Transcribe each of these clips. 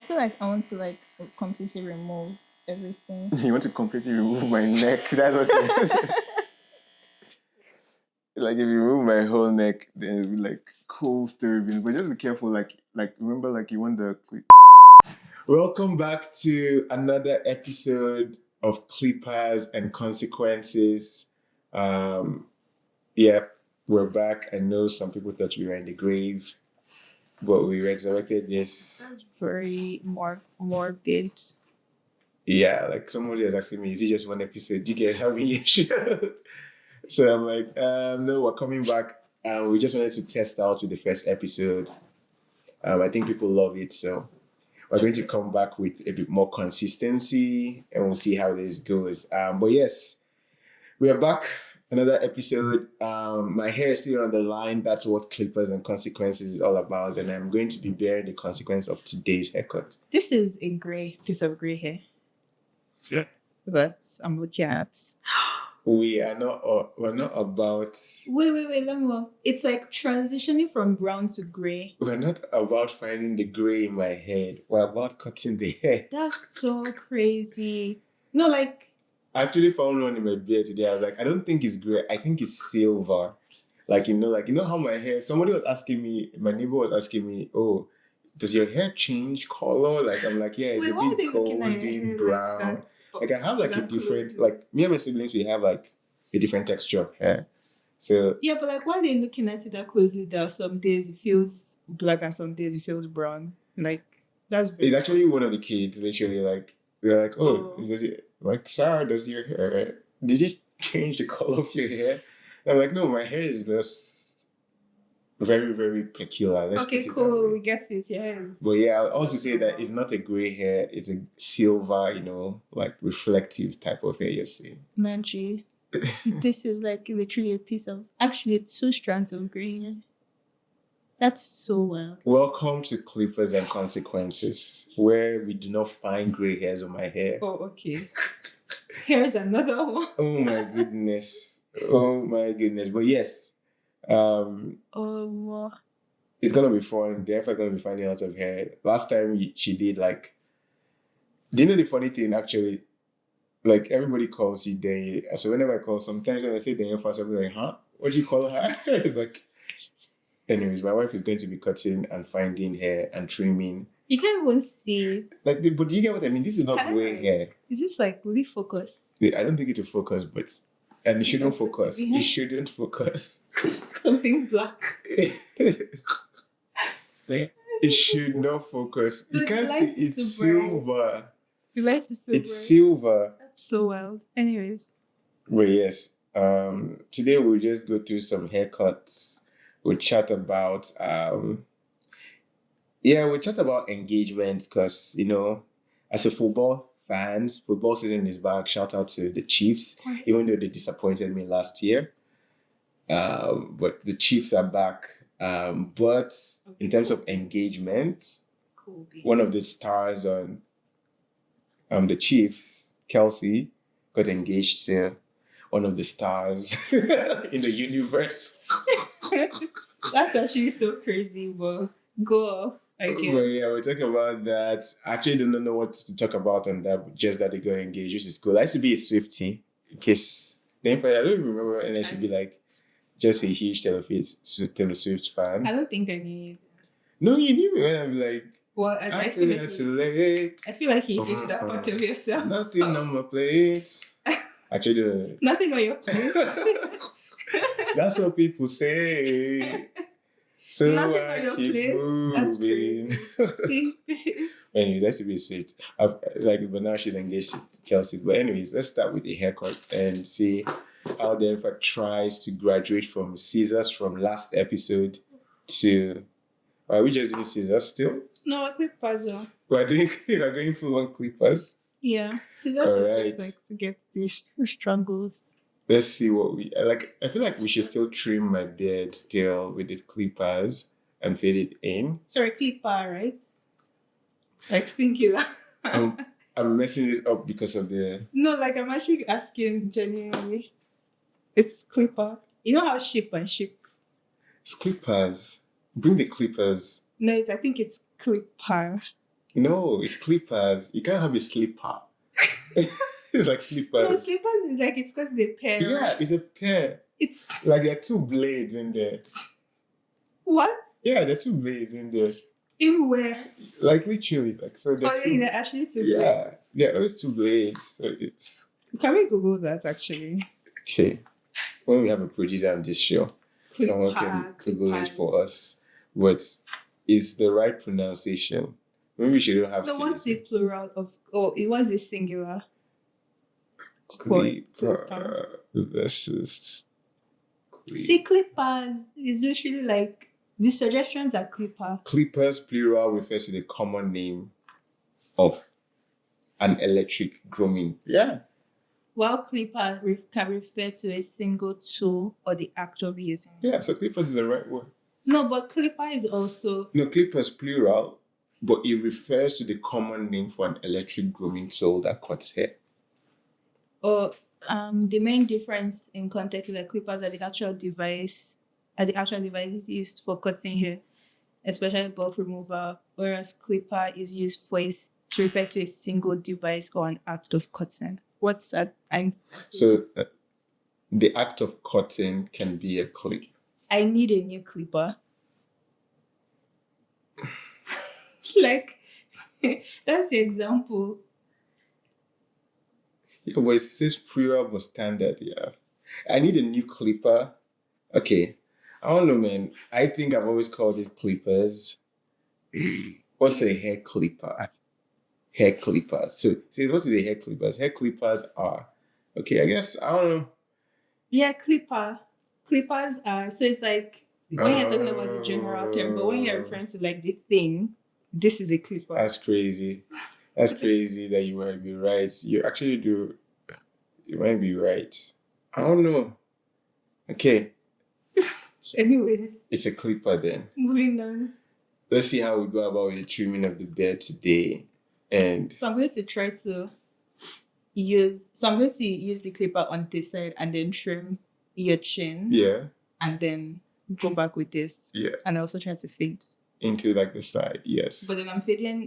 feel like I want to like completely remove everything. You want to completely remove my neck? That's what it is. Like if you remove my whole neck, then it'll be like cool story. But just be careful. Like remember, like you want the. Welcome back to another episode of Clippers and Consequences. Yep, we're back. I know some people thought we were in the grave, but we resurrected this. That's very morbid. Yeah, like somebody was asking me, is it just one episode? You guys having a show? So I'm like, no, we're coming back. We just wanted to test out with the first episode. I think people love it, so we're going to come back with a bit more consistency, and we'll see how this goes. But yes, we are back. Another episode. My hair is still on the line. That's what Clippers and Consequences is all about, and I'm going to be bearing the consequence of today's haircut. This is a piece of grey hair. Yeah. But I'm looking at. We're not about. Wait, Lemuel. It's like transitioning from brown to grey. We're not about finding the grey in my head. We're about cutting the hair. That's so crazy. No, like. I actually found one in my beard today. I was like, I don't think it's grey. I think it's silver. Like you know how my hair. Somebody was asking me. My neighbor was asking me, "Oh, does your hair change color?" Like I'm like, yeah, it's a bit golden brown. Like I have like a different, like me and my siblings, we have like a different texture of hair. So yeah, but like why are they looking at it that closely? There are some days it feels black and some days it feels brown. Like that's very. It's actually one of the kids. Literally, like they're like, "Oh, does it like Sarah? Does your hair? Did you change the color of your hair?" And I'm like, "No, my hair is just very, very peculiar." Okay, cool. We get it. Yes. But yeah, I'll also say that it's not a gray hair; it's a silver, like reflective type of hair. You're seeing. Manji, this is like literally a piece of actually 2 strands of gray hair. That's so wild. Welcome to Clippers and Consequences, where we do not find gray hairs on my hair. Oh, okay. Here's another one. Oh my goodness! But yes. It's gonna be fun. Definitely gonna be finding out of hair. Last time she did like. Do you know the funny thing actually? Like everybody calls you Deinye. So whenever I call, sometimes when I say Deinye first, I'll be like, "Huh? What do you call her?" It's like. Anyways, my wife is going to be cutting and finding hair and trimming. You can't even see it. Like, but do you get what I mean? This is not gray hair. Is this like really focus? I don't think it will focus, and it shouldn't focus. It shouldn't focus. Something black. It should not focus. You can't see it's silver. The light is so It's silver. That's so wild. Anyways. Well, yes. Today we'll just go through some haircuts. We'll chat about engagements because as a football fans, football season is back. Shout out to the Chiefs, even though they disappointed me last year. But the Chiefs are back. But in terms of engagement, one of the stars on the Chiefs, Kelce, got engaged to one of the stars in the universe. That's actually so crazy, but go off, I guess. But yeah, we'll talk about that. I actually don't know what to talk about on that, but just that they got engaged, which is cool. I used to be a Swiftie, in case. Then I don't even remember when I used to be like just a huge Taylor Swift fan. I don't think I knew you. No, you knew me when I'm like, well, I feel like you did that part of yourself. Nothing on my plate. Actually, nothing on your plate. That's what people say. So I keep moving. Anyways, that's to be sweet. But now she's engaged to Kelce. But anyways, let's start with the haircut and see how the effort tries to graduate from scissors from last episode to. Are we just doing scissors still? No, clippers. We're going full on clippers. Yeah, scissors is just like to get these strangles. Let's see what we like. I feel like we should still trim my beard still with the clippers and fade it in. Sorry, clipper, right? Like singular. I'm messing this up because of the. No, like I'm actually asking genuinely. It's clipper. You know how sheep and sheep. It's clippers. Bring the clippers. No, I think it's clipper. No, it's clippers. You can't have a slipper. It's like No, slippers. slippers is like it's because they pair. Yeah, right? it's a pair. It's Like there are two blades in there. what? Yeah, there are two blades in there. In where? Like literally, like so. Oh There are yeah, two. they're actually two blades. Yeah, there are always two blades. So it's Can we Google that actually? okay. When we have a producer on this show, someone can Google it for us. But it's the right pronunciation. Maybe we shouldn't have No, what's the seen plural of? Oh, it was a singular. clipper versus See, clippers is literally like the suggestions are clipper. clippers plural refers to the common name of an electric grooming. Yeah. While clipper can refer to a single tool or the act of using. Yeah, so clippers is the right word. No, but clipper is also No, clippers plural, but it refers to the common name for an electric grooming tool that cuts hair. or the main difference in context is that clippers are the actual devices used for cutting hair, especially bulk removal, whereas clipper is used to refer to a single device or an act of cutting. What's that? So the act of cutting can be a clip. I need a new clipper. Like that's the example. Yeah, but it says plural but standard, yeah. I need a new clipper. Okay. I don't know, man. I think I've always called it clippers. What's a hair clipper? Hair clippers. So, what is a hair clippers? Hair clippers are, okay, I guess, I don't know. Yeah, clipper. Clippers are so it's like when you're talking about the general term, but when you're referring to like the thing, this is a clipper. That's crazy. That's crazy that you might be right. You actually do. You might be right. I don't know. Okay. Anyways, It's a clipper then. moving on. Let's see how we go about the trimming of the beard today. And So I'm going to try to use the clipper on this side and then trim your chin. yeah, And then go back with this. yeah, And I also try to fade. into like the side. Yes. But then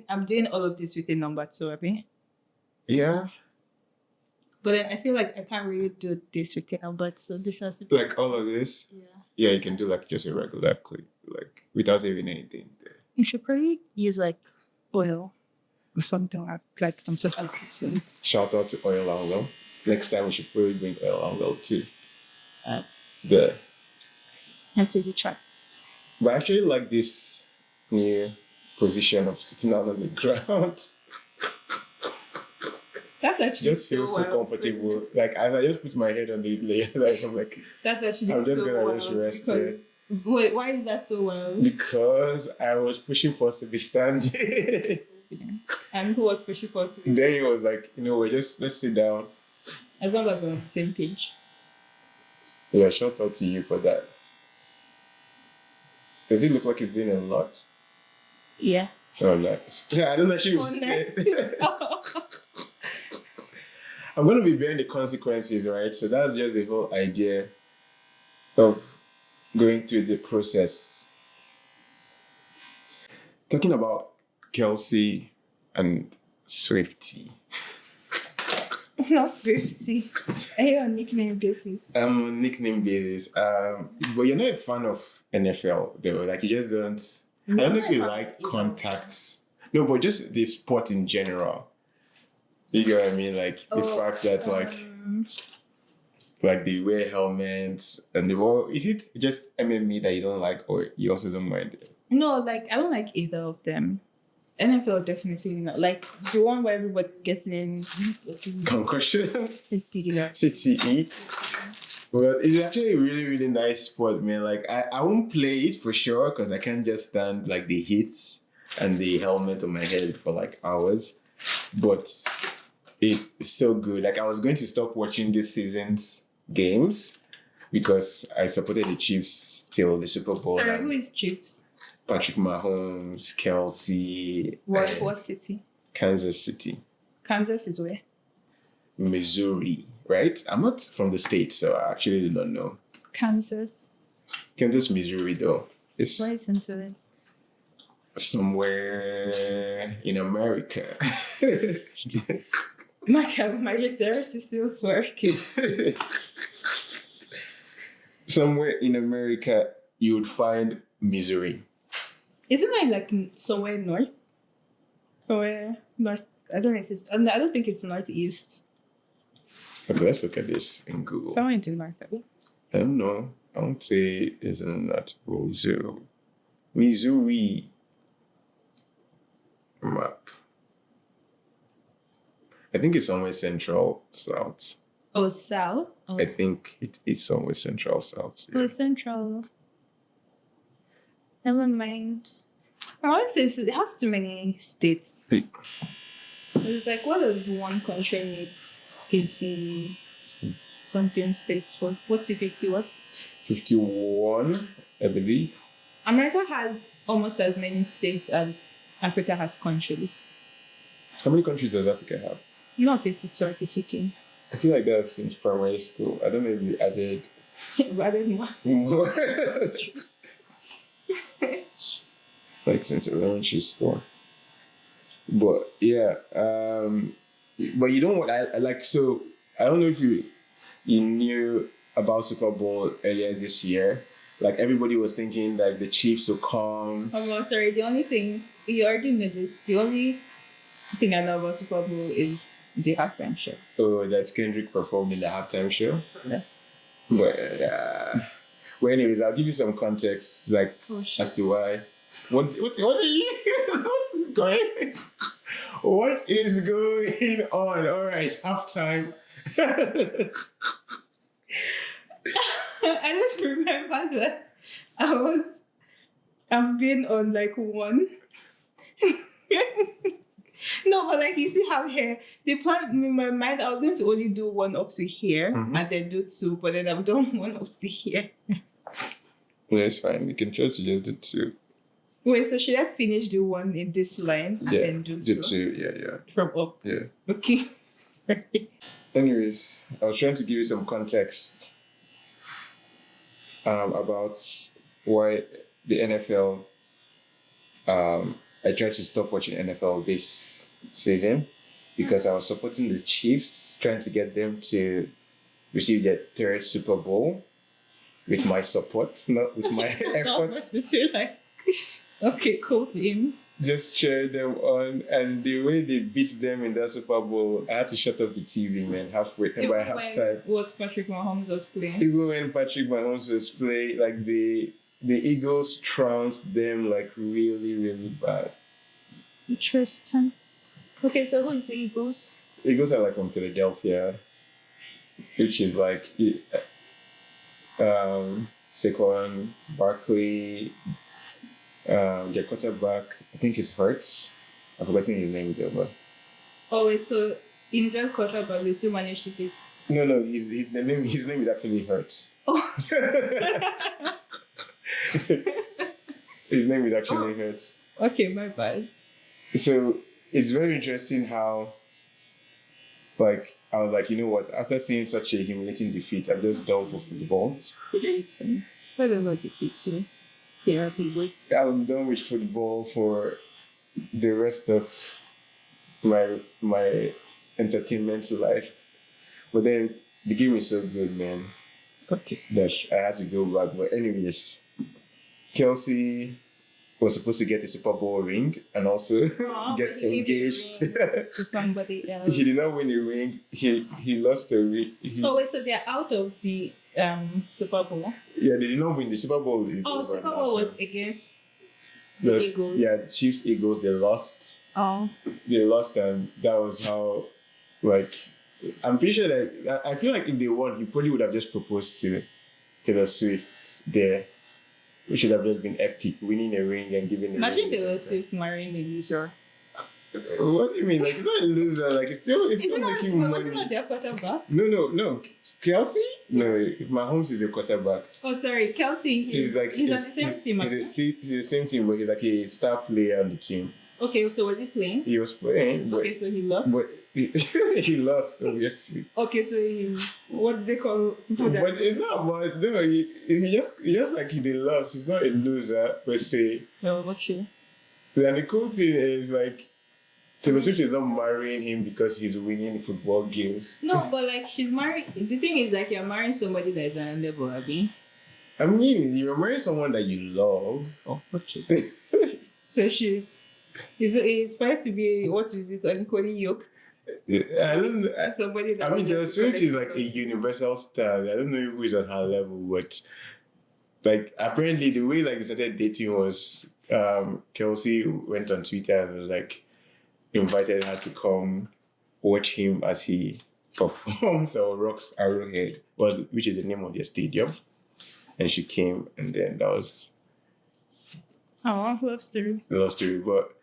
I'm doing all of this with a number two, okay? Yeah. But then I feel like I can't really do this with a number two. So this has to be Like all of this. yeah. Yeah, you can do like just a regular clip, like without even anything there. You should probably use like oil or something like some sort of Shout out to Oil and Well. Next time we should probably bring Oil and Well too. uh, There. and to the charts. But I actually like this new position of sitting down on the ground. That's actually Just feels so comfortable. Like I just put my head on the layer. Like I'm like, That's actually I'm just so gonna wild just rest because here. wait, why is that so wild? Because I was pushing for us to be standing. And who was pushing for us? Then he was like, let's sit down. As long as we're on the same page. Yeah, shout out to you for that. Does it look like it's doing a lot? Yeah. Oh, nice. Yeah, I don't actually was scared. I'm going to be bearing the consequences, right? So that's just the whole idea of going through the process. Talking about Kelce and Swifty. Not Swifty. Are you on nickname basis? I'm on nickname basis. But you're not a fan of NFL, though. Like, you just don't. I don't know if you like contacts. No, but just the sport in general. You get what I mean? Like, the fact that, like they wear helmets and they all. Is it just MMA that you don't like, or you also don't mind it? No, like I don't like either of them. NFL definitely not. Like the one where everybody gets in Concussion? yeah. CTE. Well, it's actually a really, really nice sport, man. Like, I won't play it for sure because I can't just stand like the hits and the helmet on my head for like hours. But it's so good. Like, I was going to stop watching this season's games because I supported the Chiefs till the Super Bowl. Sorry, who is Chiefs? Patrick Mahomes, Kelce. What city? Kansas City. Kansas is where? Missouri, right? I'm not from the States, so I actually do not know. Kansas. Kansas, Missouri, though. Where is Missouri? Somewhere in America. Miley Cyrus is still twerking. Somewhere in America, you would find misery. Isn't mine like somewhere north? Somewhere north. I don't know if it's. I don't think it's northeast. Okay, let's look at this in Google. Somewhere into north. I don't know. I won't say it's not Missouri map. I think it's somewhere central south. Oh, south. Oh, I think it is somewhere central south. oh central. Never mind. I want to say it has too many states. Hey. It's like, what does one country need 50 something states for? What's the 50 what? 51, I believe. America has almost as many states as Africa has countries. How many countries does Africa have? Not 52 or 53. I feel like that's since primary school. I don't know if they added Rather more. more. Like since elementary school. But yeah, but you know what I like, so I don't know if you knew about Super Bowl earlier this year. Like everybody was thinking like the Chiefs will come. Oh, no, sorry. The only thing, you already know this, the only thing I know about Super Bowl is the halftime show. Oh, that's Kendrick performed in the halftime show. Yeah. But well, anyways, I'll give you some context, like as to why. What are you? What is going? What is going on? All right, halftime. I just remember that I've been on like one. No, but like you see how here the plan in my mind I was going to only do one up to here and then do two, but then I've done one up to here. Yeah, it's fine. You can try to just do two. Wait, so should I finish the one in this line and then do two? Do two, yeah. From up. Yeah. Okay. Anyways, I was trying to give you some context about why the NFL. I tried to stop watching NFL this season because I was supporting the Chiefs, trying to get them to receive their third Super Bowl with my support, not with my efforts. To say like, okay, cool things. Just cheer them on, and the way they beat them in that Super Bowl, I had to shut off the TV, man, halfway by halftime. What Patrick Mahomes was playing. Even when Patrick Mahomes was playing, like the Eagles trounced them like really, really bad. Interesting. Okay, so who is the Eagles? Eagles are like from Philadelphia, which is like Saquon Barkley, their quarterback, I think it's Hurts. I've forgotten his name though, but oh wait, so in their quarterback they still managed to face. no, his name is actually Hurts. Oh. His name is actually Hurts. Okay, my bad. So it's very interesting how, like, I was like, you know what? After seeing such a humiliating defeat, I'm just done for football. Whatever defeats you, there are people. I'm done with football for the rest of my entertainment life. But then the game is so good, man. Okay. That I had to go back. But anyways, Kelce was supposed to get a Super Bowl ring and also get engaged to somebody else. He did not win the ring. He lost the ring. Oh wait, so they're out of the Super Bowl? Yeah, they did not win. The Super Bowl is over Super now, Bowl so. was against the Eagles. Yeah, the Chiefs Eagles, they lost. Oh. They lost, and that was how, like, I'm pretty sure that, I feel like if they won, he probably would have just proposed to Taylor Swift there. Which should have just been epic, winning a ring and giving a ring. Imagine Taylor Swift marrying a loser. What do you mean? Like, it's not a loser. Like, it's still making money. Wasn't that their quarterback? No. Kelce? No, Mahomes is the quarterback. Oh, sorry. Kelce, he's on the same team. He's the same team, but he's like a star player on the team. Okay, so was he playing? He was playing. But, okay, so he lost? But he lost, obviously. Okay, so he's, what do they call people that? But it's not about, no, he just like he lost. He's not a loser, per se. No, what you? And the cool thing is like Taylor Swift is not marrying him because he's winning football games. No, but like she's married. The thing is like you're marrying somebody that is on a level, Abby. I mean, you're marrying someone that you love. Oh, okay. So it's supposed to be, what is it, unequally yoked? I don't know. Somebody that I mean, Taylor wants to Swift is connect like a with us. universal star. I don't know who is on her level, but like apparently the way like they started dating was Kelce went on Twitter and was like invited her to come watch him as he performs or rocks Arrowhead, which is the name of their stadium. And she came, and then that was Oh, love story. the love story. But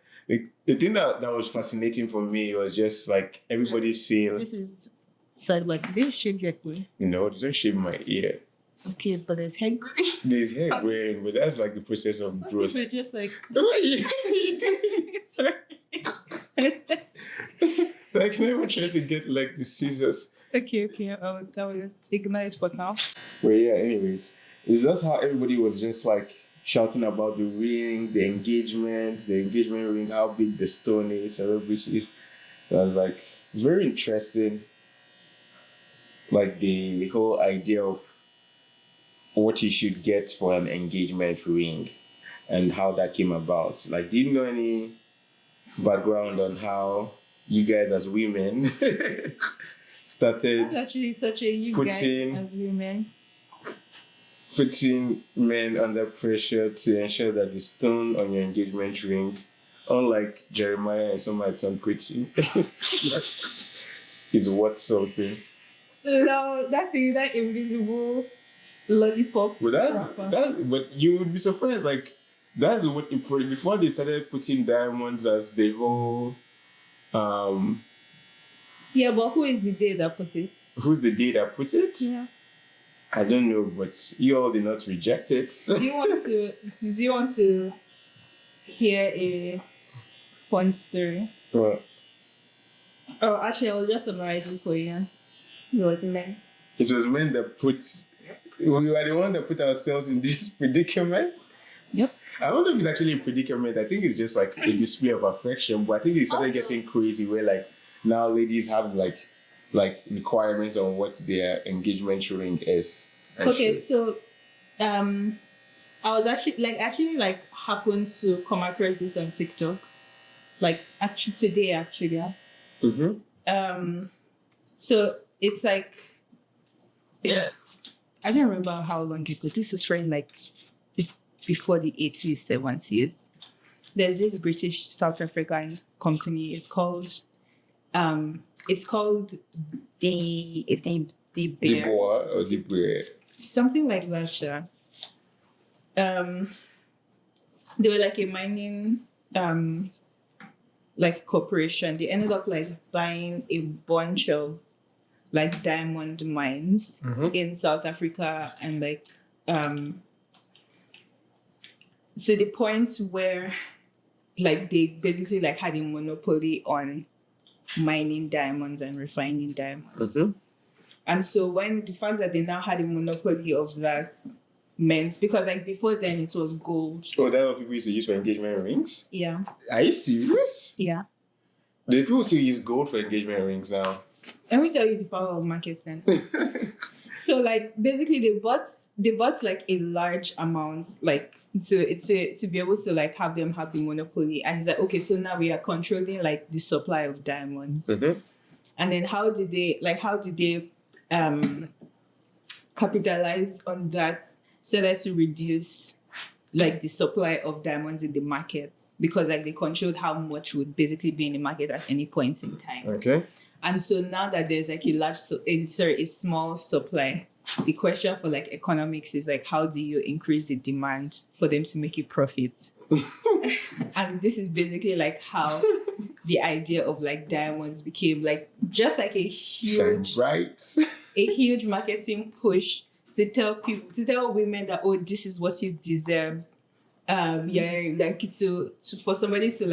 the thing that was fascinating for me was just like everybody saying, This is side like this shape your way. no, don't shave my ear. Okay, but there's hair growing. There's hair growing, but that's like the process of growth. But just like What you- sorry. Like never try to get like the scissors. Okay. I will ignore it for now. Well, yeah. Anyways, it's just how everybody was just like shouting about the ring, the engagement ring, how big the stone is, celebrities. It was like very interesting. Like the whole idea of what you should get for an engagement ring and how that came about. Like, do you know any background on how you guys as women started That's actually such a you Putting- guys as women. putting men under pressure to ensure that the stone on your engagement ring, unlike Jeremiah and somebody turned pretty, is worth something. No, that thing, that invisible lollipop. But wrapper. but you would be surprised, like that's what before they started putting diamonds as the whole Yeah, but who is the day that puts it? who's the day that puts it? Yeah. I don't know, but you all did not reject it. Did you want to hear a fun story? Well, Oh, actually, I will just summarize it for you. It was men. it was men that we were the one that put ourselves in this predicament. Yep. I don't know if it's actually a predicament. I think it's just like a display of affection, but I think it started Also- getting crazy where like now ladies have like requirements on what their engagement ring is. and Okay, shit. so I was actually happened to come across this on TikTok. Like actually today yeah. So it's like, yeah, I don't remember how long ago. This is from like before the 80s, 70s. There's this British South African company. It's called the The Bear. boa or the bear. Something like that, sure. They were like a mining like corporation. They ended up like buying a bunch of like diamond mines in South Africa and like to the point where like they basically like had a monopoly on mining diamonds and refining diamonds. And so when the fact that they now had a monopoly of that meant, because like before then it was gold. Oh, that's what people used to use for engagement rings? Yeah. Are you serious? Yeah. Do people still use gold for engagement rings now? Let me tell you the power of marketing. So like basically they bought like a large amount like to be able to like have them have the monopoly, and it's like, okay, so now we are controlling like the supply of diamonds. And then how did they capitalize on that so that to reduce like the supply of diamonds in the market, because like they controlled how much would basically be in the market at any point in time. Okay. And so now that there's like a small supply, the question for like economics is like, how do you increase the demand for them to make a profit? And this is basically like how the idea of like diamonds became like just like a Shine huge bright. marketing push to tell women that, oh, this is what you deserve. Like for somebody to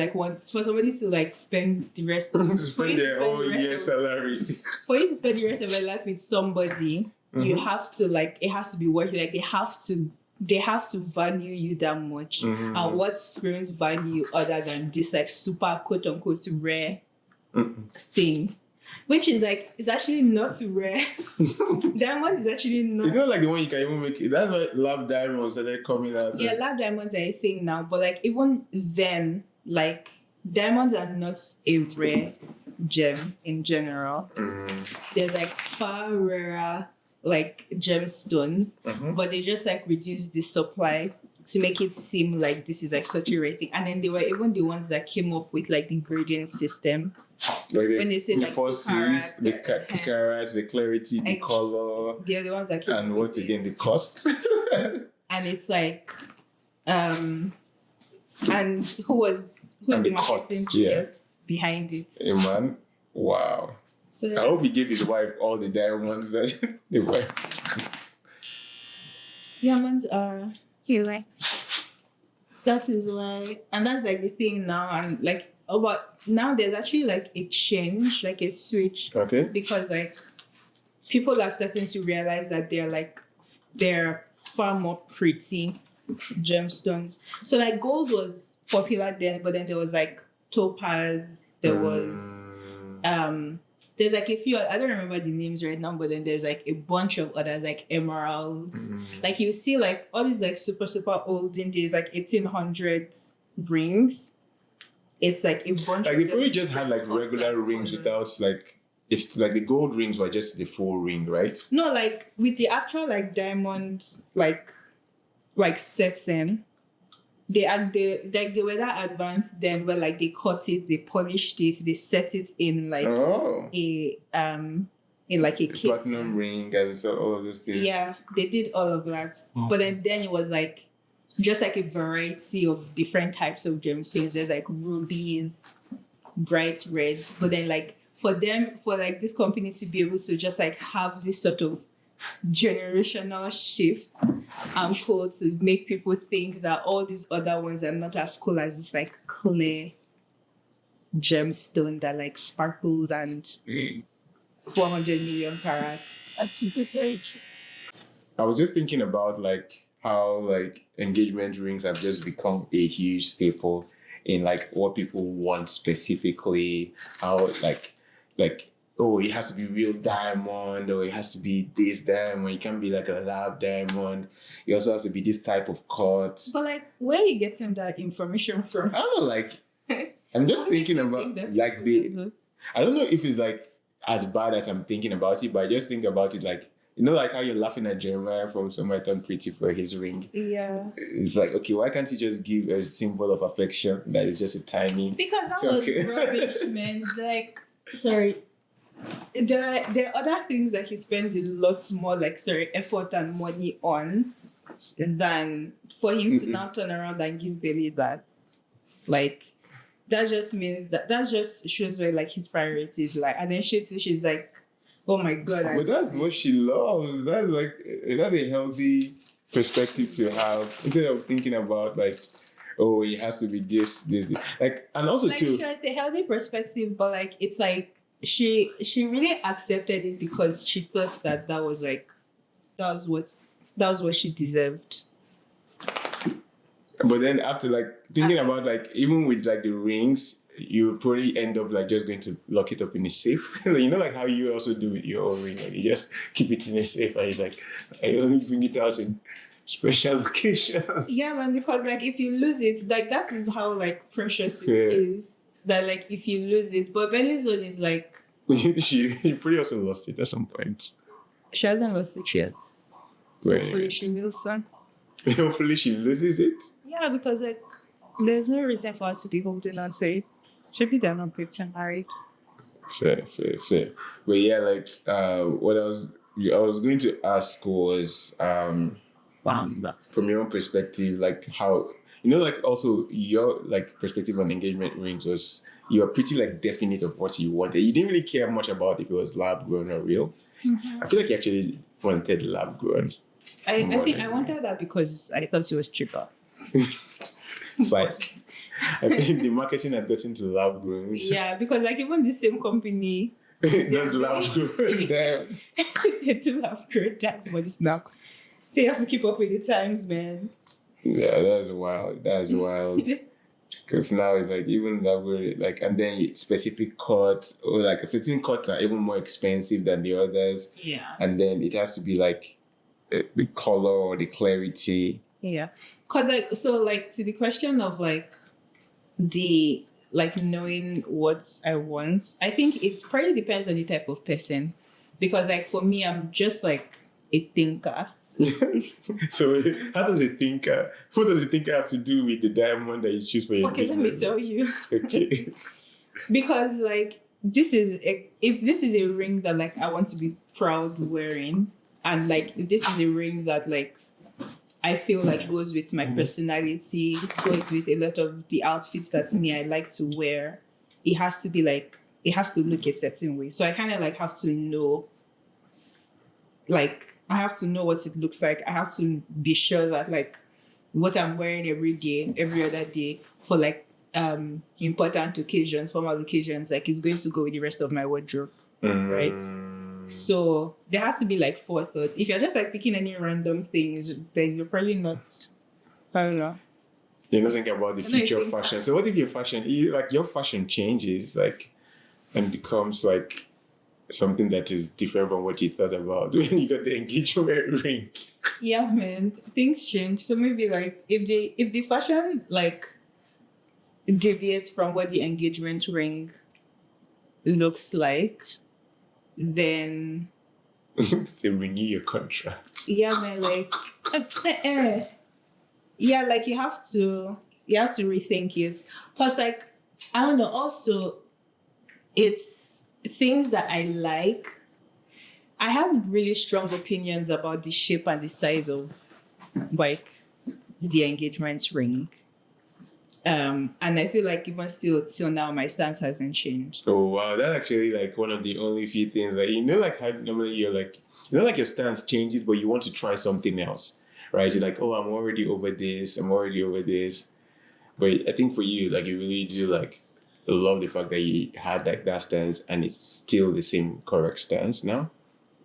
like spend the rest of Spend their whole year salary. for you to spend the rest of your life with somebody, you have to like, it has to be worth it. Like they have to they have to value you that much. And what screams value other than this like super quote unquote rare thing? Which is like, it's actually not rare. Diamond is actually not. It's not like the one you can even make it. That's why lab diamonds started coming out. Yeah, lab diamonds are a thing now. But like even then, like diamonds are not a rare gem in general. There's like far rarer like gemstones, but they just like reduce the supply to make it seem like this is like such a rare thing. And then they were even the ones that came up with like the grading system. Like when they say like forces, the carats, the clarity, the color, they're the ones that came and what again, the cost. And it's like and who was the marketing genius behind it? Hey man, wow. So I hope he gave his wife all the diamonds that the wife. Diamonds are Anyway. That is why, and that's like the thing now, and like but now there's actually like a change, like a switch. Okay. Because like people are starting to realize that they're far more pretty gemstones. So like gold was popular then, but then there was like topaz, there was there's like a few, I don't remember the names right now, but then there's like a bunch of others like emeralds. Like you see like all these like super old in days, like 1800s rings. It's like a bunch like they probably just had like regular rings without like, it's like the gold rings were just the full ring, right? No, like with the actual like diamond like setting, they were that advanced then, where like they cut it, they polished it, they set it in like in like a case. Platinum ring and so all of those things. Yeah, they did all of that. But then it was like just like a variety of different types of gemstones. There's like rubies, bright reds, but then like for like this company to be able to just like have this sort of generational shift and cool to make people think that all these other ones are not as cool as this like clear gemstone that like sparkles and 400 million carats. I was just thinking about like how like engagement rings have just become a huge staple in like what people want specifically. How like oh, it has to be real diamond, or it has to be this diamond. It can't be like a lab diamond. It also has to be this type of cut. But like, where are you getting that information from? I don't know, like I'm just thinking about like I don't know if it's like as bad as I'm thinking about it, but I just think about it like, you know, like how you're laughing at Jeremiah from Somewhere Turned Pretty for his ring. Yeah. It's like, okay, why can't he just give a symbol of affection that is just a tiny... Because that was rubbish, man. Like, sorry. There are other things that he spends a lot more, like, effort and money on than for him to now turn around and give Billy that. Like, that just means that just shows where, like, his priorities lie. And then she's like, oh my God. But that's what she loves. That's a healthy perspective to have instead of thinking about like, oh, it has to be this. Like, and also like, too. Sure, it's a healthy perspective, but like, it's like she really accepted it because she thought that was what she deserved. But then after like thinking about like even with like the rings, you probably end up like just going to lock it up in a safe. You know, like how you also do with your own ring. Like you just keep it in a safe and it's like, I only bring it out in special occasions. Yeah, man, because like if you lose it, like that is how like precious it is. That like if you lose it, but Belly's own is like... she pretty also lost it at some point. She hasn't lost it yet. Hopefully she will soon. Hopefully she loses it? Yeah, because like there's no reason for her to be holding on to it. Maybe they're not getting married. Fair. But yeah, like what I was going to ask was from your own perspective, like how, you know, like also your like perspective on engagement rings was you were pretty like definite of what you wanted. You didn't really care much about if it was lab grown or real. Mm-hmm. I feel like you actually wanted lab grown. I think I wanted that because I thought it was cheaper. It's like I think the marketing had gotten to lab grown. Yeah, because like even the same company does lab grown. They do lab grown, but it's not. So you have to keep up with the times, man. Yeah, that's wild. That's wild. Because now it's like even that way, like, and then specific cuts or like certain cuts are even more expensive than the others. Yeah. And then it has to be like the color or the clarity. Yeah. Cause like so like to the question of like the like knowing what I want, I think it probably depends on the type of person. Because like for me, I'm just like a thinker. So how does it thinker? What does the thinker have to do with the diamond that you choose for your Okay, let me tell you. Okay. Because like if this is a ring that like I want to be proud wearing, and like this is a ring that like I feel like goes with my personality, goes with a lot of the outfits that I like to wear, it has to be like it has to look a certain way. So I kind of like have to know, like I have to know what it looks like. I have to be sure that like what I'm wearing every day, every other day for like important occasions, formal occasions, like it's going to go with the rest of my wardrobe. Right? So there has to be like forethought. If you're just like picking any random things, then you're probably not. I don't know. You're not thinking about the And I future think fashion. So what if your fashion, like your fashion changes, like, and becomes like something that is different from what you thought about when you got the engagement ring? Yeah, man, things change. So maybe like if the fashion like deviates from what the engagement ring looks like, then Say renew your contract. yeah, man, like yeah, like you have to rethink it. Plus, like I don't know. Also, it's things that I like. I have really strong opinions about the shape and the size of like the engagement ring. And I feel like even still till now my stance hasn't changed. Oh wow, that's actually like one of the only few things that like how normally you're like like your stance changes, but you want to try something else, right? You're like, oh, I'm already over this. But I think for you, like you really do like love the fact that you had like that stance, and it's still the same correct stance now.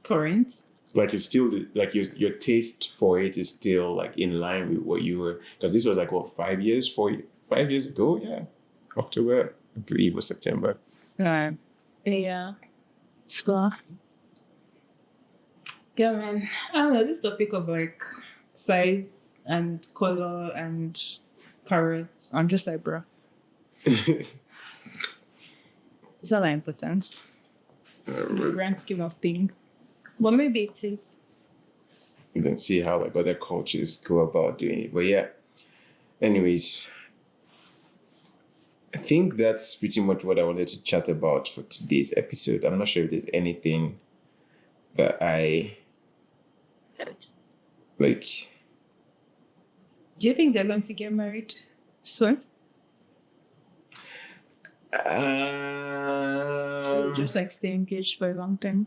Current. Like it's still like your taste for it is still like in line with what you were, because this was like what 5 years, 5 years ago, yeah, October, I believe, was September. Right. Yeah. So yeah, man. I don't know, this topic of like size and color and carrots. I'm just like, bro. It's not that important in the grand scheme of things. But maybe it is. You can see how like other cultures go about doing it. But yeah, anyways, I think that's pretty much what I wanted to chat about for today's episode. I'm not sure if there's anything that I like. Do you think they're going to get married soon? Or just like stay engaged for a long time?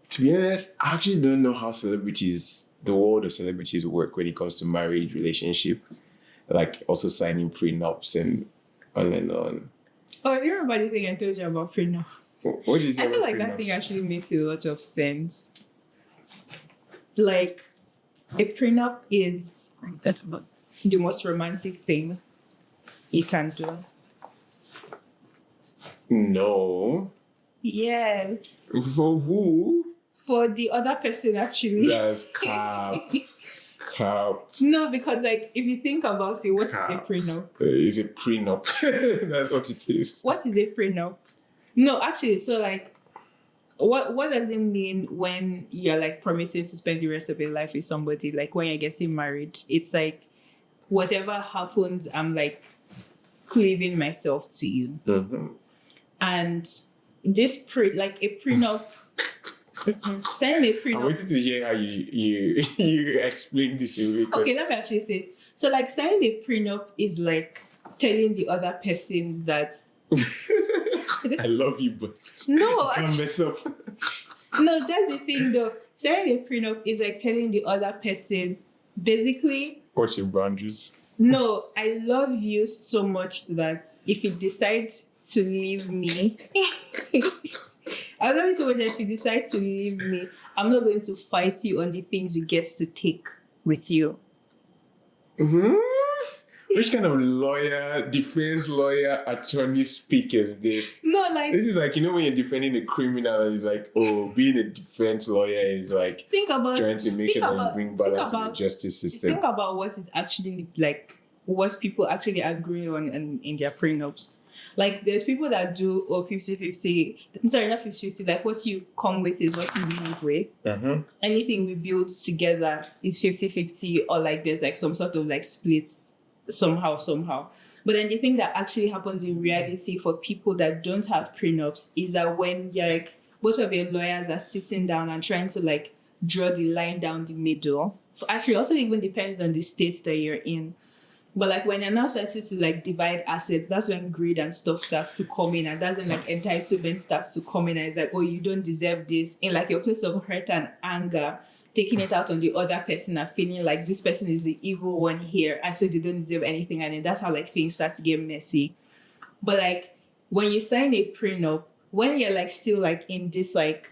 To be honest, I actually don't know how the world of celebrities work when it comes to marriage relationship, like also signing prenups and on and on. Oh, you remember the thing I told you about prenup? What do you say I feel about like that prenups? thing actually makes a lot of sense. Like, a prenup is the most romantic thing you can do. No. Yes. For who? For the other person, actually. That's cap. Cap. No, because like if you think about it, what is a prenup? It's a prenup. That's what it is. What is a prenup? No, actually, so like what does it mean when you're like promising to spend the rest of your life with somebody? Like when you're getting married, it's like whatever happens, I'm like cleaving myself to you. Mm-hmm. And this like a prenup. Signing a prenup. I'm waiting to hear how you explain this in way. Okay, let me actually say it. So like signing a prenup is like telling the other person that I love you, but no, don't mess up. no, that's the thing though. Signing a prenup is like telling the other person basically, What's your boundaries? no, I love you so much that if you decide to leave me, I love you so much that if you decide to leave me, I'm not going to fight you on the things you get to take with you. Mm-hmm. Which kind of lawyer, defense lawyer, attorney speak is this? No, like, This is like, when you're defending a criminal, it's like, oh, being a defense lawyer is like think about trying to make sure that you bring balance in the justice system. Think about what is actually like what people actually agree on in their prenups. Like there's people that do 50-50. I'm sorry, not 50-50. Like what you come with is what you leave with. Mm-hmm. Anything we build together is 50-50, or like there's like some sort of like splits somehow. But then the thing that actually happens in reality for people that don't have prenups is that when you're like both of your lawyers are sitting down and trying to like draw the line down the middle. Actually, also even depends on the state that you're in. But like when you're now starting to like divide assets, that's when greed and stuff starts to come in, and that's when like entitlement starts to come in, and it's like, oh, you don't deserve this. In like your place of hurt and anger, taking it out on the other person and feeling like this person is the evil one here, and so they don't deserve anything, and then that's how like things start to get messy. But like when you sign a prenup, when you're like still like in this like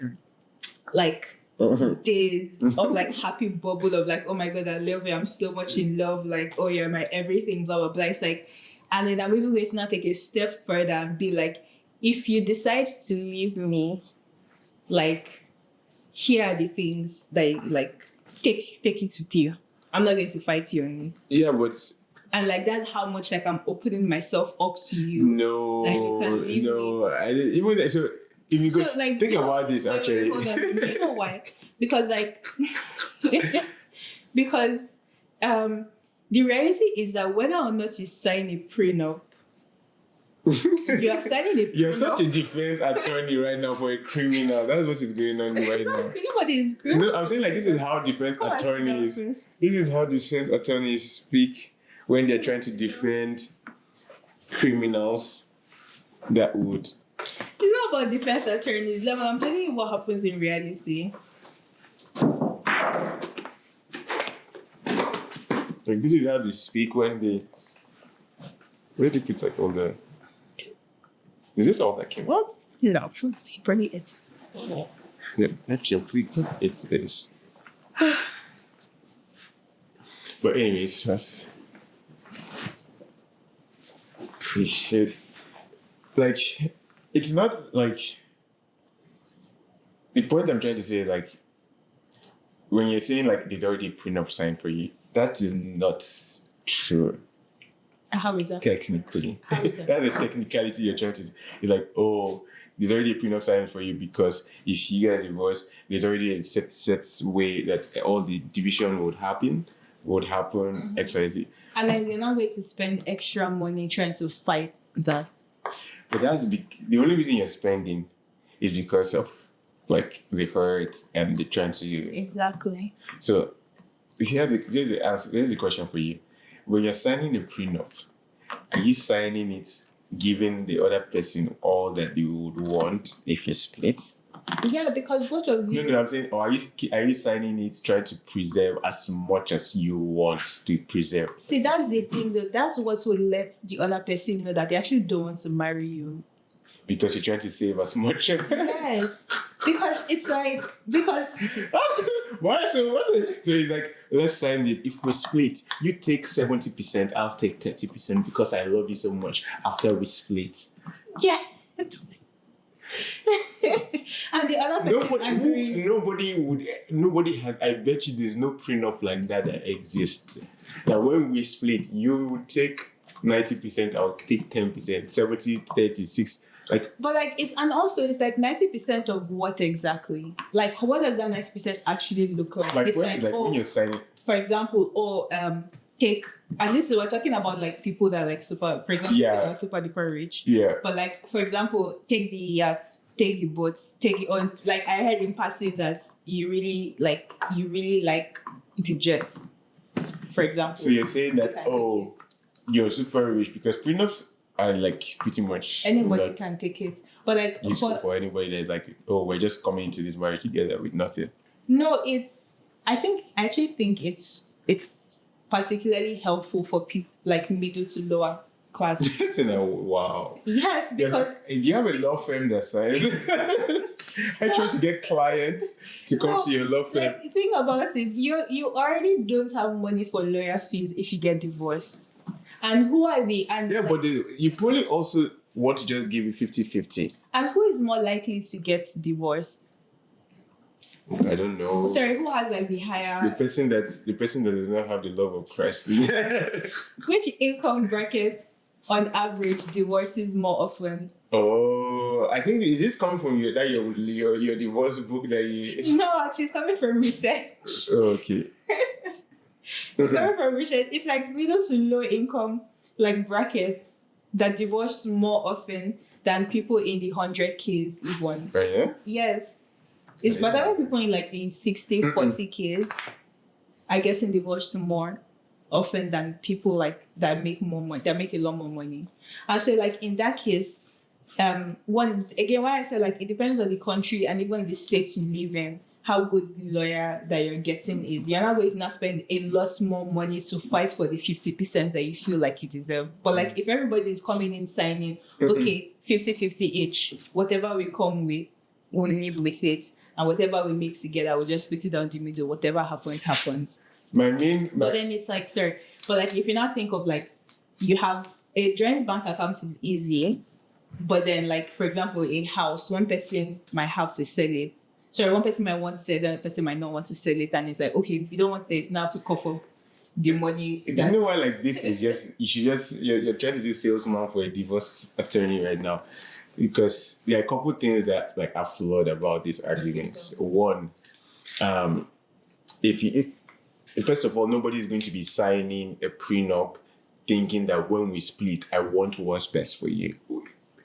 days of like happy bubble of like, oh my god, I love you, I'm so much in love, like, oh yeah, my everything, blah blah blah. It's like, and then I'm even going to now take a step further and be like, if you decide to leave me, like, here are the things that like take it with you. I'm not going to fight you on it. Yeah, but and like that's how much like I'm opening myself up to you. No, like, you can leave me. Even so. If you go like, think about this, actually. Hold on. You know why? Because like, because the reality is that whether or not you sign a prenup, you are signing a prenup. You're such a defense attorney right now for a criminal. That's what is going on right now. You know what is? No, I'm saying like this is how defense attorneys. This is how defense attorneys speak when they're trying to defend criminals that would. It's not about defense attorneys. Lemuel, I'm telling you what happens in reality. Like this is how they speak when they. Where did you put like all the? Is this all that came out? No, probably it's. Yeah, that's your tweet. It's this. But anyways, that's appreciate. Like, it's not like the point I'm trying to say is like when you're saying like there's already a prenup signed for you, that is not true. How is that? Technically. How is that? That's a technicality you're trying to. It's like, oh, there's already a prenup signed for you because if you guys divorce, there's already a set way that all the division would happen, X, Y, Z. And then you're not going to spend extra money trying to fight that. But that's the only reason you're spending is because of like the hurt and the trying to. Exactly. So here's the answer. Here's the question for you. When you're signing a prenup, are you signing it giving the other person all that you would want if you split? Yeah, because both of you. No, I'm saying, or are you signing it trying to preserve as much as you want to preserve? See, that's the thing though. That's what will let the other person know that they actually don't want to marry you. Because you're trying to save as much. Yes. Because it's like, Why? So it's like, let's sign this. If we split, you take 70%, I'll take 30% because I love you so much after we split. Yeah. And the other person agrees. Nobody has, I bet you there's no prenup like that exists. That when we split, you take 90%, I'll take 10%, 70, 36. Like, but like it's like 90% of what exactly? Like what does that 90% actually look like? Like it's when you're signing. For example, take, and this is we're talking about like people that are like super, for example, Yeah. super duper rich. Yeah. But like for example, take the yachts, take the boats, take it on. Like I heard in passing that you really like the jets. For example. So you're saying that you're super rich because prenups are like pretty much anybody can take it, but like useful for anybody that's like, oh, we're just coming into this marriage together with nothing. No, I actually think it's particularly helpful for people like middle to lower class. That's wow. Yes, because Do you have a law firm that signs? I try to get clients to come to your law firm. like, think about it. You already don't have money for lawyer fees if you get divorced. And who are they? And Yeah, but you probably also want to just give it 50-50. And who is more likely to get divorced? I don't know. Sorry, who has like the The higher? person that does not have the love of Christ. Which income bracket, on average, divorces more often? Oh, I think is this coming from your divorce book that you? No, actually, it's coming from research. Okay. It's coming from research. It's like middle to low income like brackets that divorce more often than people in the 100Ks even. Right, yeah? Yes. It's better than people in like the 60, 40Ks. I guess in divorce more often than people like that make more money, that make a lot more money. And so like in that case, why I said like it depends on the country and even the state you live in, how good the lawyer that you're getting is. You're not going to not spend a lot more money to fight for the 50% that you feel like you deserve. But like if everybody is coming in signing, okay, 50-50 each, whatever we come with, we'll live with it. And whatever we make together, we'll just split it down the middle. Whatever happens. But then it's like, sir, but like if you now think of like, you have a joint bank account is easy, but then like, for example, a house, one person might have to sell it. Sorry, one person might want to sell it, the other person might not want to sell it. And it's like, okay, if you don't want to sell it, now have to cover the money. You know why like this is just, you're trying to do salesman for a divorce attorney right now. Because there are a couple things that like are flawed about these arguments. One, first of all, nobody is going to be signing a prenup thinking that when we split, I want what's best for you.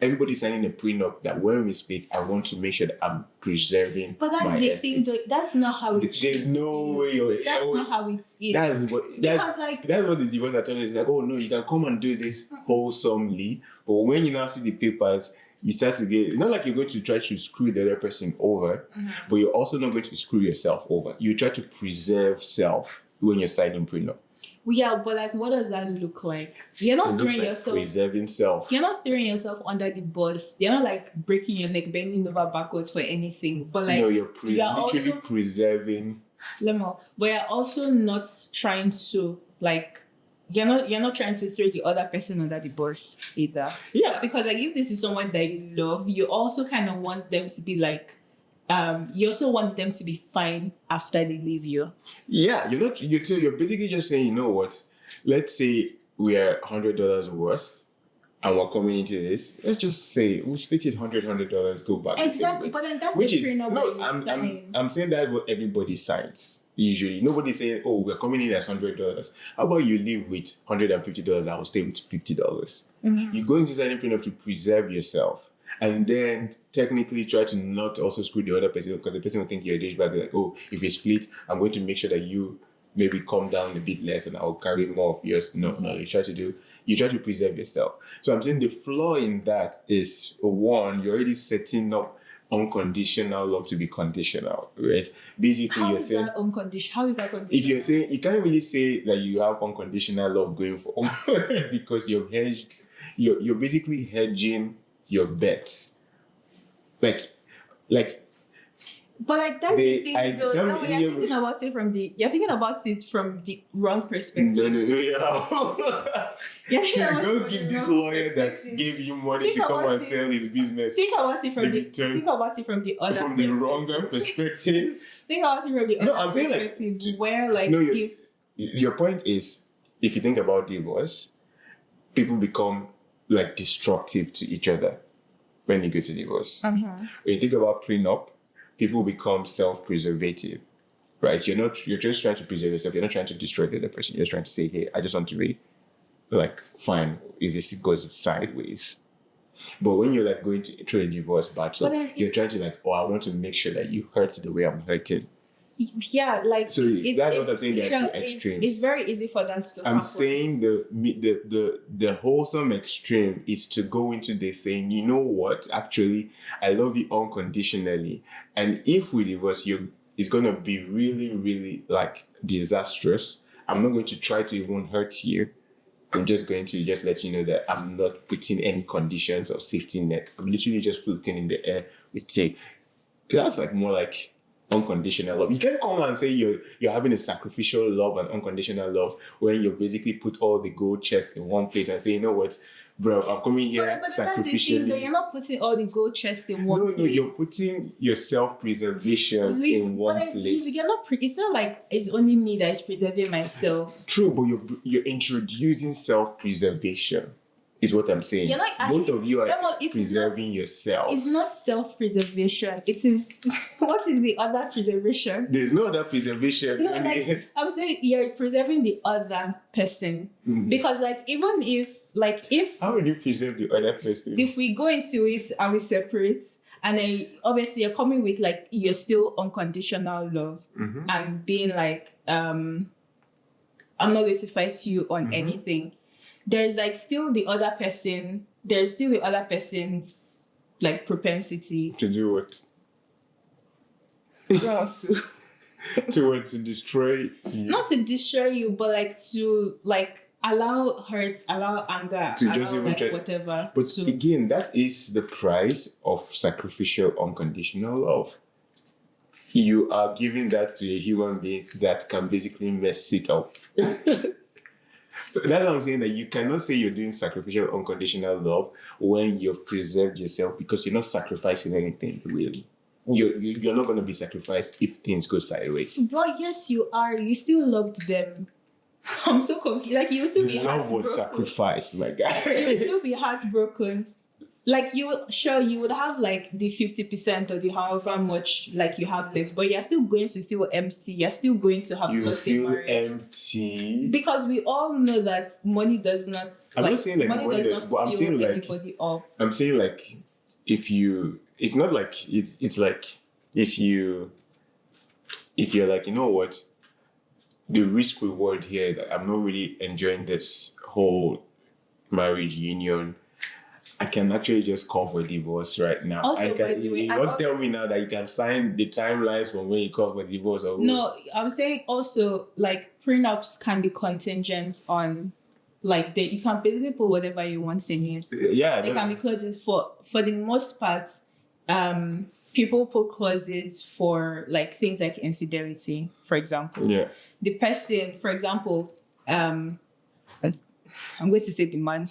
Everybody's signing a prenup that when we split, I want to make sure that I'm preserving. But that's my the estate. thing, though. That's not how it There's no way. That's not how it is. That's what the divorce attorney is like. Oh no, you can come and do this wholesomely, but when you now see the papers, you start to get. It's not like you're going to try to screw the other person over, but you're also not going to screw yourself over. You try to preserve self when you're signing prenup. Well, yeah, but like, what does that look like? You're not throwing yourself. Preserving self. You're not throwing yourself under the bus. You're not like breaking your neck, bending over backwards for anything. But like, no, you're literally also preserving. Lemuel, but you're also not trying to like. You're not trying to throw the other person under the bus either. Yeah. Because like if this is someone that you love, you also kind of want them to be like, you also want them to be fine after they leave you. Yeah, You're basically just saying, you know what? Let's say we are $100 worth, and we're coming into this. Let's just say we split it $100, go back. Exactly, but then that's the prenup. No, I'm saying that what everybody signs. Usually, nobody's saying, "Oh, we're coming in as $100." How about you live with $150? I will stay with $50. You go into signing prenup to preserve yourself, and then technically try to not also screw the other person because the person will think you're a douchebag. Like, oh, if we split, I'm going to make sure that you maybe calm down a bit less, and I'll carry more of yours. No, you try to preserve yourself. So I'm saying the flaw in that is one, you're already setting up unconditional love to be conditional, right? Basically, How you're is saying that unconditional? How is that conditional? if you're saying you can't really say that you have unconditional love going forward because you're basically hedging your bets, like. But like that's the thing, though. you're You're thinking about it from the wrong perspective. No, Yeah, Please don't give this lawyer that gave you money to come and sell his business. Think about it from the other from the wrong perspective. Think about it from the other I'm saying perspective, where like your point is, if you think about divorce, people become like destructive to each other when you go to divorce. When you think about prenup, people become self-preservative, right? You're just trying to preserve yourself. You're not trying to destroy the other person. You're just trying to say, hey, I just want to be like, fine, if this goes sideways. But when you're like going through a divorce battle, you're trying to like, oh, I want to make sure that you hurt the way I'm hurting. Yeah, like so that's what I'm saying. There are two extremes. It's very easy for that to happen. I'm saying the wholesome extreme is to go into this saying, you know what? Actually, I love you unconditionally, and if we divorce, it's gonna be really, really like disastrous. I'm not going to try to even hurt you, I'm just going to just let you know that I'm not putting any conditions or safety net. I'm literally just floating in the air with say. That's like more like unconditional love. You can't come and say you're having a sacrificial love and unconditional love when you basically put all the gold chest in one place and say, you know what, bro, I'm coming here But that's the thing, though. sacrificially. You're not putting all the gold chest in one place. No, you're putting your self-preservation in one place. You're not. It's not like it's only me that is preserving myself. True, but you're introducing self-preservation. Is what I'm saying. You're not Both of you are it's preserving yourselves. It's not self-preservation. It is. What is the other preservation? There's no other preservation. No, like, I'm saying you're preserving the other person because, like, even if how will you preserve the other person? If we go into it and we separate, and then obviously you're coming with like you're still unconditional love and being like, I'm not going to fight you on anything. There's like still the other person. There's still the other person's like propensity to do what? To destroy you. Not to destroy you, but like to like allow hurt, allow anger, to allow just even like try. whatever. But again, that is the price of sacrificial unconditional love. You are giving that to a human being that can basically mess it up. That's what I'm saying, that you cannot say you're doing sacrificial unconditional love when you've preserved yourself, because you're not sacrificing anything, really. You're not going to be sacrificed if things go sideways. But yes, you are. You still loved them. I'm so confused. Like, you still be Love was sacrificed, my guy. You would still be heartbroken. Like, you would have like the 50% or the however much like you have left, but you're still going to feel empty. You're still going to have you lost a feel marriage. empty. Because we all know that money does not. I'm not saying like money does, but I'm saying like anybody up. I'm saying like if you, it's not like it's like if you're like, you know what, the risk reward here that I'm not really enjoying this whole marriage union. I can actually just call for divorce right now. Also, by the you way, don't tell me now that you can sign the timelines from when you call for divorce. Or no, I'm saying also like prenups can be contingent on like you can basically put whatever you want in it. Yeah, they can be clauses for the most part. People put clauses for like things like infidelity, for example. Yeah. The person, for example, I'm going to say the man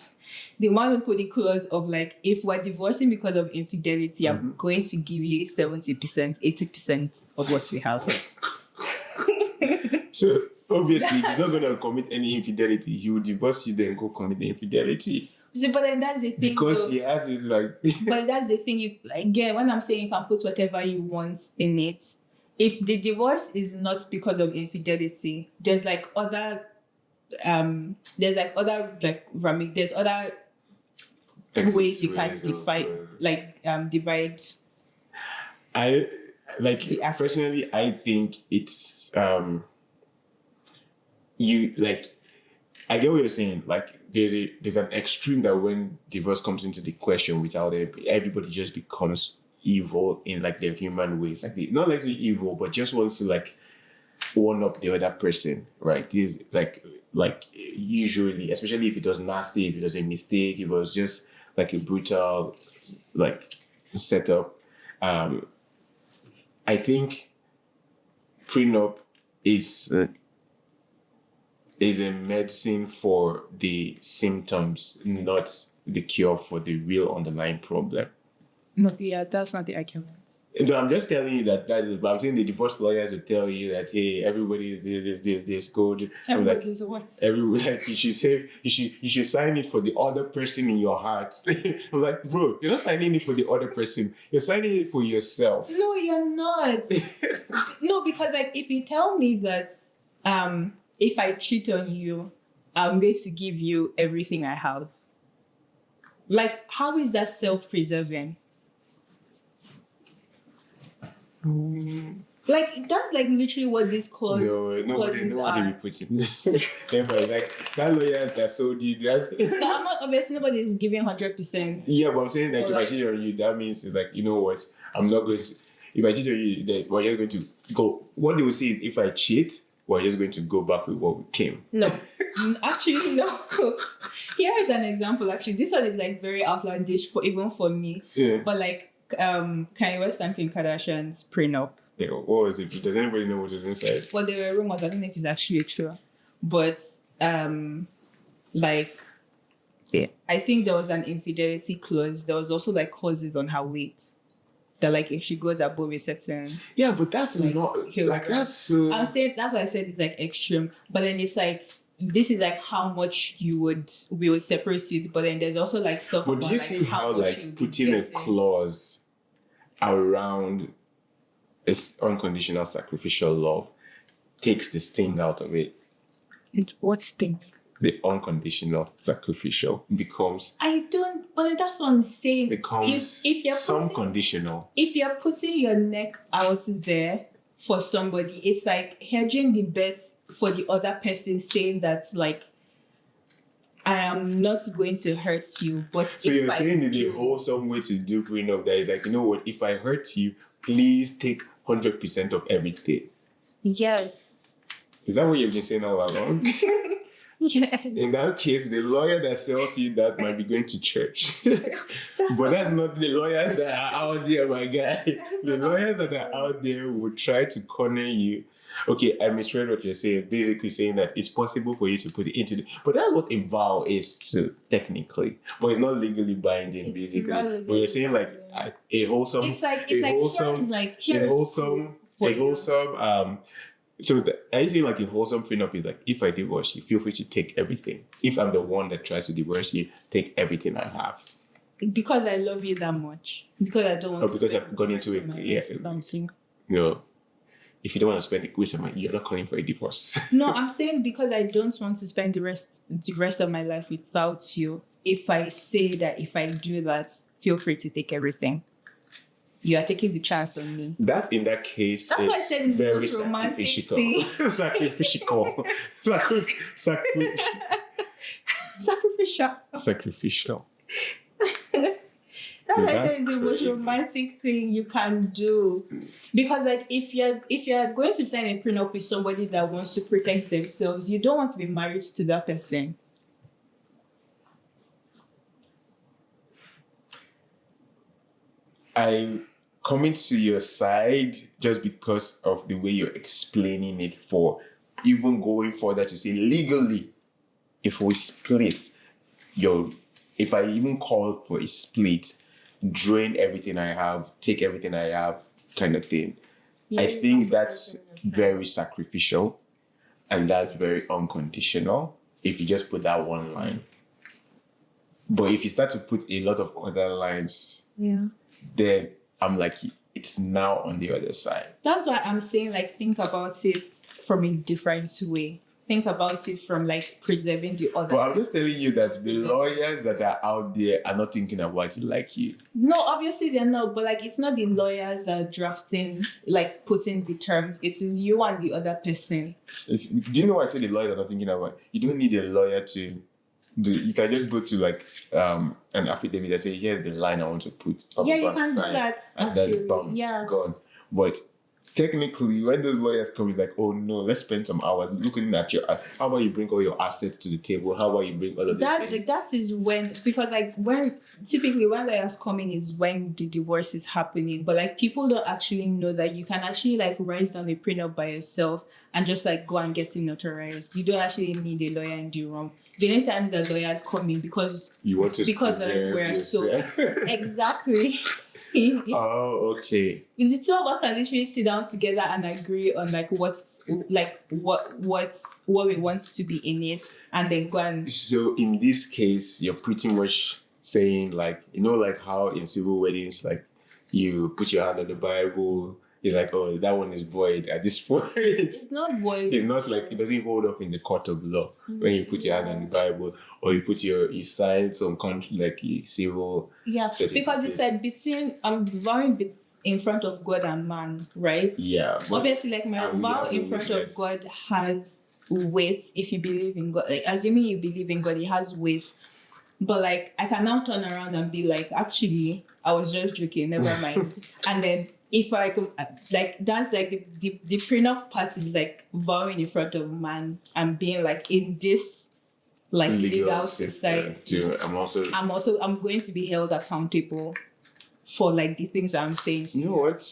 will put the clause of like, if we're divorcing because of infidelity, I'm going to give you 70%, 80% of what we have. So obviously, if you're not going to commit any infidelity, he will divorce you, then go commit the infidelity. See, but then that's the thing. Because he has his like. But that's the thing. You again, when I'm saying you can put whatever you want in it, if the divorce is not because of infidelity, there's other ways you can divide. I like personally. I think it's you like. I get what you're saying. Like, there's an extreme that when divorce comes into the question, without everybody just becomes evil in like their human ways. Like, not like evil, but just wants to like one up the other person, right? This like usually, especially if it was nasty, if it was a mistake, if it was just like a brutal like setup. I think prenup is a medicine for the symptoms, not the cure for the real underlying problem. No, yeah, that's not the argument. No, I'm just telling you that is, but I'm saying the divorce lawyers will tell you that, hey, everybody is this code. Everybody is what? Everybody, like, you should sign it for the other person in your heart. I'm like, bro, you're not signing it for the other person. You're signing it for yourself. No, you're not. No, because like if you tell me that if I cheat on you, I'm going to give you everything I have. Like, how is that self-preserving? Like, that's like literally what this clause. No, nobody will put it. Never. Like, that lawyer that sold you that. No, I'm not, obviously nobody is giving 100%. Yeah, but I'm saying like, if I cheat on you, that means it's like, you know what? I'm not going to. If I cheat on you, then we're just going to go. What they will say is, if I cheat, we're just going to go back with what we came. No, actually, no. Here is an example. Actually, this one is like very outlandish for even for me. Yeah. But like, Kanye West and Kim Kardashian's prenup. Yeah, what was it? Does anybody know what is inside? Well, there were rumors. I don't know if it's actually true, but like, yeah, I think there was an infidelity clause. There was also like clauses on her weight that like if she goes above a certain. Yeah, but that's Like, not he'll- like that's so. I'm saying that's why I said it's like extreme, but then it's like this is like how much we would separate it, but then there's also like stuff. But about, do you like, see how much like you'd be putting a getting. clause around this unconditional sacrificial love takes the sting out of it? What sting? The unconditional sacrificial becomes I don't, but that's what I'm saying. If you're some putting, conditional. if you're putting your neck out there for somebody, it's like hedging the bets for the other person, saying that like I am not going to hurt you, but So if you're I saying there's a do- wholesome way to do prenup that is like, you know what, if I hurt you, please take 100% of everything. Yes. Is that what you've been saying all along? Yes. In that case, the lawyer that sells you that might be going to church. But that's not the lawyers that are out there, my guy. The lawyers that are out there will try to corner you. Okay, I misread what you're saying. Basically saying that it's possible for you to put it into the... But that's what a vow is too, technically. But it's not legally binding, It's basically. not But legally you're saying like a wholesome... It's like a here is wholesome... So I say like a wholesome prenup is like, if I divorce you, feel free to take everything. If I'm the one that tries to divorce you, take everything I have. because I love you that much. Because I don't want Or to because spend I've gone into the it, rest of my yeah. life dancing. No. If you don't want to spend the grace of my, you're not calling for a divorce. No, I'm saying because I don't want to spend the rest of my life without you. If I say that if I do that, feel free to take everything. You are taking the chance on me. That in that case That's is why I said it's the very most romantic sacrificial. thing. Sacrificial. That's why I That's said it's the most crazy. romantic thing you can do. Because like if you're going to sign a prenup with somebody that wants to protect themselves, you don't want to be married to that person. I'm coming to your side just because of the way you're explaining it, for even going further to say legally, if we split, if I even call for a split, drain everything I have, take everything I have, kind of thing. I think that's very sacrificial and that's very unconditional if you just put that one line. But if you start to put a lot of other lines, Yeah. then I'm like, it's now on the other side. That's why I'm saying, like, think about it from a different way. Think about it from, like, preserving the other. But I'm just telling you that the lawyers that are out there are not thinking about it like you. No, obviously they're not. But, like, it's not the lawyers that are drafting, like, putting the terms. It's you and the other person. Do you know why I say the lawyers are not thinking about it? You don't need a lawyer to do. You can just go to, like, an affidavit and say, here's the line I want to put. Yeah, you can do that. And that's Actually. Yeah. gone. But technically, when those lawyers come, it's like, oh no, let's spend some hours looking at how about you bring all your assets to the table? How about you bring all of That these things? that is when, because like when typically when lawyers come in is when the divorce is happening, but like people don't actually know that you can actually like write down a prenup by yourself and just like go and get it notarized. You don't actually need a lawyer in the room. The only time that lawyers come in because You want to because preserve we're so yourself. exactly. Oh, okay. The two of us can literally sit down together and agree on like what we want to be in it, and then go and So in this case, you're pretty much saying, like, you know, like how in civil weddings, like you put your hand on the Bible, it's like, oh, that one is void at this point. it's not void. It's not like, it doesn't hold up in the court of law when you put your hand on the Bible, or you sign some country like a civil. Yeah, because it said between vowing bits in front of God and man, right? Yeah. but- Obviously, like my and we vow have in to front witness. of God has weight if you believe in God. Like assuming you believe in God, it has weight. But like I can now turn around and be like, actually, I was just joking, never mind. And then if I could, like, that's like the prenup part is like vowing in front of a man and being like in this like legal society. I'm going to be held accountable for like the things I'm saying. You know what?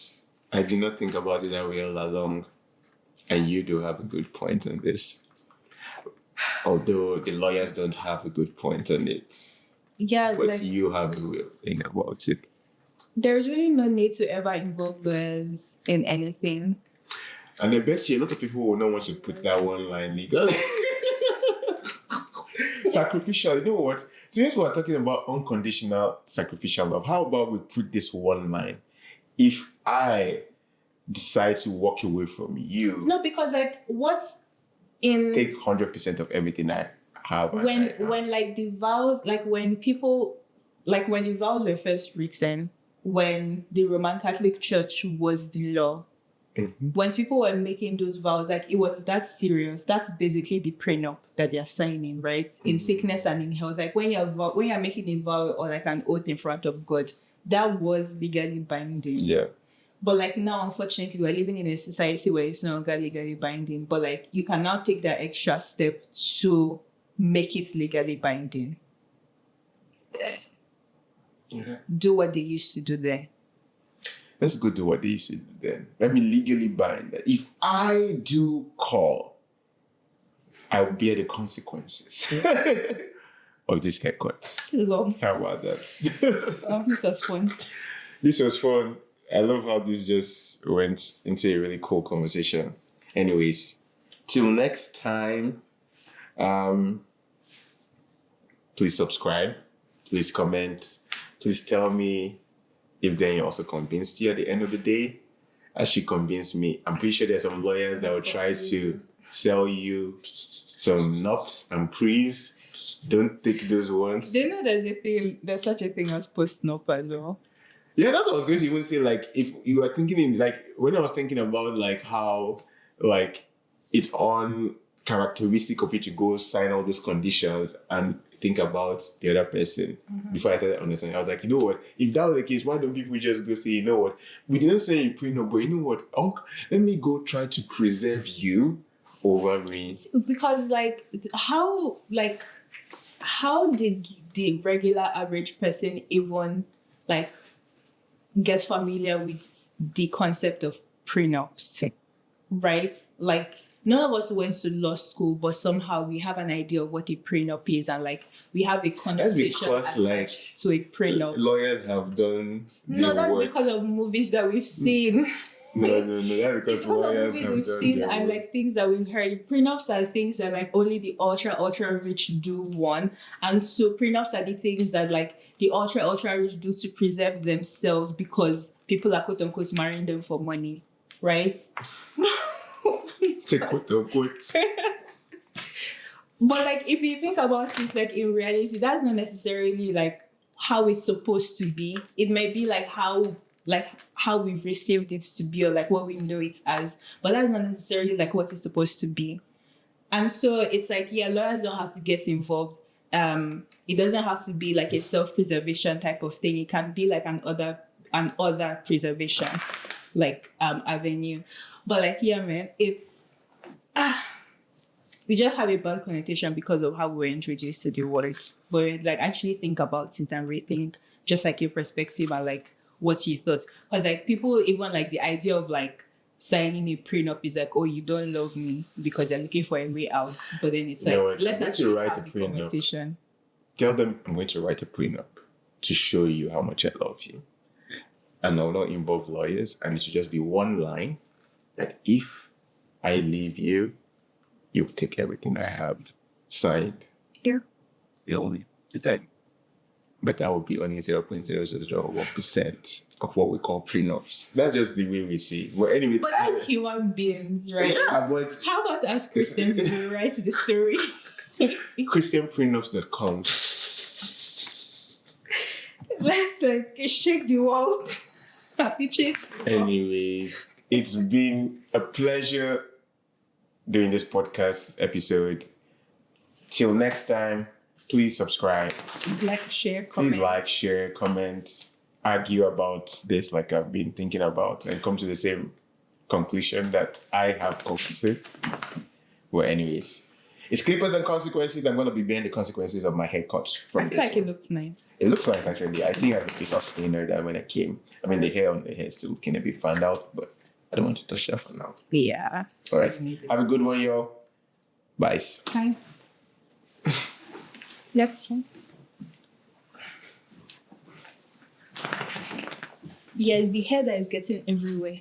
I did not think about it that way all along. And you do have a good point on this. Although the lawyers don't have a good point on it. Yeah, but like, you have a real thing about it. There's really no need to ever involve lawyers in anything. And I bet you a lot of people will not want to put that one line legally. Sacrificial, you know what? Since we're talking about unconditional sacrificial love, how about we put this one line? If I decide to walk away from you, no, because like what's in take 100% of everything I have. When like the vows, like when people, like when the vows were first written, when the Roman Catholic Church was the law, when people were making those vows, like it was that serious. That's basically the prenup that they're signing, right? In sickness and in health. Like when you're making a vow or like an oath in front of God, that was legally binding. Yeah. But like now, unfortunately, we're living in a society where it's no longer legally binding. But like you can now take that extra step to make it legally binding. Yeah. Do what they used to do there. Let's go do what they used to do then. Let me legally bind that. If I do call, I will bear the consequences of this haircut. How about that? Oh, this was fun. This was fun. I love how this just went into a really cool conversation. Anyways, till next time, please subscribe, please comment, please tell me if Deinye also convinced you at the end of the day. As she convinced me, I'm pretty sure there's some lawyers that will try to sell you some nups and pre's. Don't take those ones. Do you know there's such a thing as post-nup as well? Yeah, that's what I was going to even say. Like, if you were thinking in, like, when I was thinking about, like, how, like, it's on characteristic of it to go sign all those conditions and think about the other person before I started understanding. I was like, you know what? If that was the case, why don't people just go say, you know what? We didn't say you prenup, but you know what? Let me go try to preserve you over me. Because, like, how did the regular average person even, like, get familiar with the concept of prenups, right? Like, none of us went to law school, but somehow we have an idea of what a prenup is, and like we have a connotation attached to a prenup. Lawyers have done. That's work. Because of movies that we've seen. No. That's because lawyers have we've done seen their and work. like things that we've heard. Prenups are things that like only the ultra rich do one, and so prenups are the things that like the ultra rich do to preserve themselves because people are quote unquote marrying them for money, right? Say quote unquote. But like if you think about it, like in reality, that's not necessarily like how it's supposed to be. It may be like how we've received it to be or like what we know it as, but that's not necessarily like what it's supposed to be. And so it's like, yeah, lawyers don't have to get involved. It doesn't have to be like a self-preservation type of thing. It can be like an other preservation like avenue. But like, yeah, man, it's we just have a bad connotation because of how we were introduced to the word. But like actually think about it and rethink just like your perspective and like what you thought. Because like people even like the idea of like signing a prenup is like, oh, you don't love me because you're looking for a way out. But then it's like, let's actually have the conversation. Tell them I'm going to write a prenup to show you how much I love you. And I'll not involve lawyers, and it should just be one line that if I leave you, you'll take everything I have signed. Yeah. The only thing. But that would be only 0.001% of what we call prenups. That's just the way we see. But anyway, but as human beings, right? Yeah, but how about as Christians we write the story? ChristianPrenups.com. Let's like shake the world. Happy change. Anyways, it's been a pleasure doing this podcast episode. Till next time, please subscribe. Like, share, comment. Please like, share, comment. argue about this like I've been thinking about and come to the same conclusion that I have concluded. Well, anyways, it's clippers and consequences. I'm going to be bearing the consequences of my haircut from I this feel like one. it looks nice. It looks nice, actually. I think I look it up cleaner than when I came. I mean, the hair on the head still looking a bit fanned out, but I don't want to touch that for now. Yeah. All right. Have a good one, y'all. Bye. Hi. That's one. Yes, the hair that is getting everywhere.